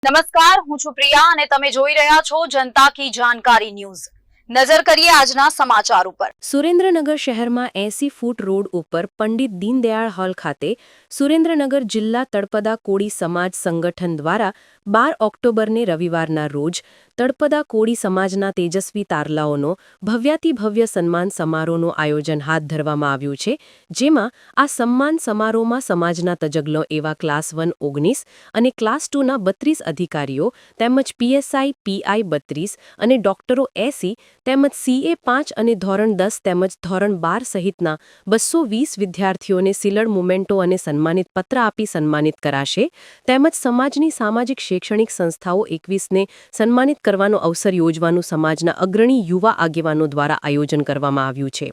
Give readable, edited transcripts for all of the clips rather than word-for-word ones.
નમસ્કાર, હું છું પ્રિયા અને તમે જોઈ રહ્યા છો જનતા કી જાણકારી ન્યૂઝ। નજર કરીએ આજના સમાચાર ઉપર। સુરેન્દ્રનગર શહેરમાં 80 ફૂટ રોડ ઉપર પંડિત દીનદયાળ હોલ ખાતે સુરેન્દ્રનગર જિલ્લા તળપદા કોળી સમાજ સંગઠન દ્વારા 12 ઓક્ટોબરને રવિવારના રોજ તળપદા કોળી સમાજના તેજસ્વી તારલાઓનો ભવ્યાતિભવ્ય સન્માન સમારોહનું આયોજન હાથ ધરવામાં આવ્યું છે, જેમાં આ સન્માન સમારોહમાં સમાજના તજજ્ઞો એવા ક્લાસ 1 19 અને ક્લાસ 2ના 32 અધિકારીઓ તેમજ પીએસઆઈ પીઆઈ 32 અને ડોક્ટરો 80 તેમજ સીએ 5 અને ધોરણ 10 તેમજ ધોરણ 12 સહિતના 220 વિદ્યાર્થીઓને સિલડ મુમેન્ટો અને સન્માનિત પત્ર આપી સન્માનિત કરાશે, તેમજ સમાજની સામાજિક શૈક્ષણિક સંસ્થાઓ 21ને સન્માનિત કરવાનો અવસર યોજવાનું સમાજના અગ્રણી યુવા આગેવાનો દ્વારા આયોજન કરવામાં આવ્યું છે।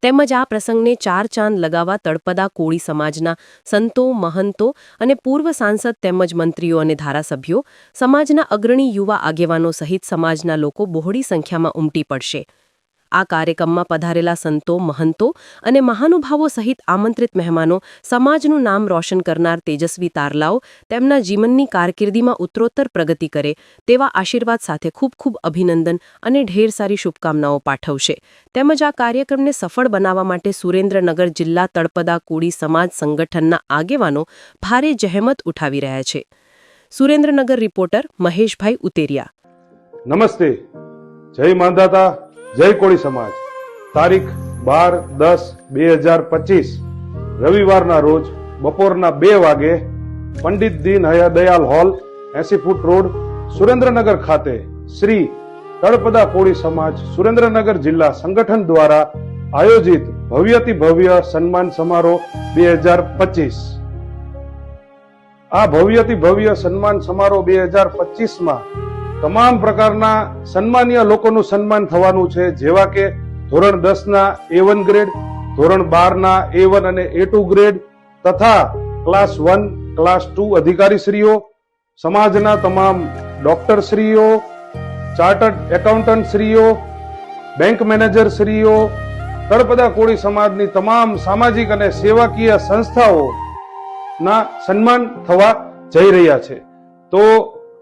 તેમજ આ પ્રસંગને 4 ચાંદ લગાવવા તળપદા કોળી સમાજના સંતો, મહંતો અને પૂર્વ સાંસદ તેમજ મંત્રીઓ અને ધારાસભ્યો, સમાજના અગ્રણી યુવા આગેવાનો સહિત સમાજના લોકો બહોળી સંખ્યામાં ઉમટી પડશે। આ કાર્યક્રમમાં પધારેલા સંતો, મહંતો અને મહાનુભાવો સહિત આમંત્રિત મહેમાનો સમાજનું નામ રોશન કરનાર તેજસ્વી તારલાઓ તેમના જીવનની કારકિર્દીમાં ઉત્તરોત્તર પ્રગતિ કરે તેવા આશીર્વાદ સાથે ખૂબ ખૂબ અભિનંદન અને ઢેર સારી શુભકામનાઓ પાઠવશે। તેમજ આ કાર્યક્રમને સફળ બનાવવા માટે સુરેન્દ્રનગર જિલ્લા તળપદા કોળી સમાજ સંગઠનના આગેવાનો ભારે જહેમત ઉઠાવી રહ્યા છે। સુરેન્દ્રનગર રિપોર્ટર મહેશભાઈ ઉતેરિયા। નમસ્તે, જય માંધાતા, જય કોળી સમાજ। તારીખ 12-10-2025 રવિવારના રોજ બપોરના 2 વાગે Pandit Deendayal hall 80 foot road Surendranagar ખાતે શ્રી તળપદા કોળી સમાજ સુરેન્દ્રનગર જિલ્લા સંગઠન દ્વારા આયોજિત ભવ્યથી ભવ્ય સન્માન સમારોહ 2025। આ ભવ્યથી ભવ્ય સન્માન સમારોહ 2025માં તમામ પ્રકારના સન્માનીય લોકોનું સન્માન થવાનું છે, જેવા કે ધોરણ 10ના A1 ગ્રેડ, ધોરણ 12ના A1 અને A2 ગ્રેડ તથા ક્લાસ 1, ક્લાસ 2 અધિકારીશ્રીઓ, સમાજના તમામ ડોક્ટરશ્રીઓ, ચાર્ટર્ડ એકાઉન્ટન્ટશ્રીઓ, બેંક મેનેજરશ્રીઓ, તળપદા કોળી સમાજની તમામ સામાજિક અને સેવાકીય સંસ્થાઓના સન્માન થવા જઈ રહ્યા છે। તો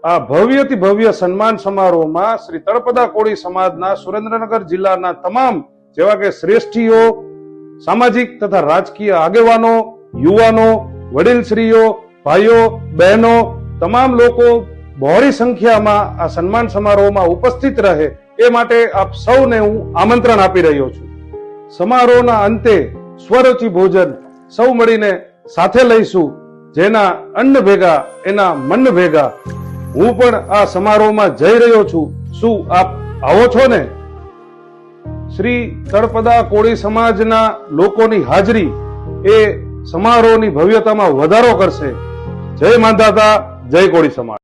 આ ભવ્યથી ભવ્ય સન્માન સમારોહમાં શ્રી તળપદા કોળી સમાજના સુરેન્દ્રનગર જિલ્લાના તમામ જેવા કે શ્રેષ્ઠીઓ, સામાજિક તથા રાજકીય આગેવાનો, યુવાનો, વડીલશ્રીઓ, ભાઈઓ, બહેનો તમામ લોકો બહોળી સંખ્યામાં આ સન્માન સમારોહમાં ઉપસ્થિત રહે એ માટે આપ સૌને હું આમંત્રણ આપી રહ્યો છું। સમારોહના અંતે સ્વરુચિ ભોજન સૌ મળીને સાથે લઈશું, જેના અન્ન ભેગા એના મન ભેગા। હું પણ આ સમારોહમાં જઈ રહ્યો છું, શું આપ આવો છો ને? શ્રી તળપદા કોળી સમાજના લોકોની હાજરી એ સમારોહની ભવ્યતામાં વધારો કરશે। જય માંધાતા, જય કોળી સમાજ।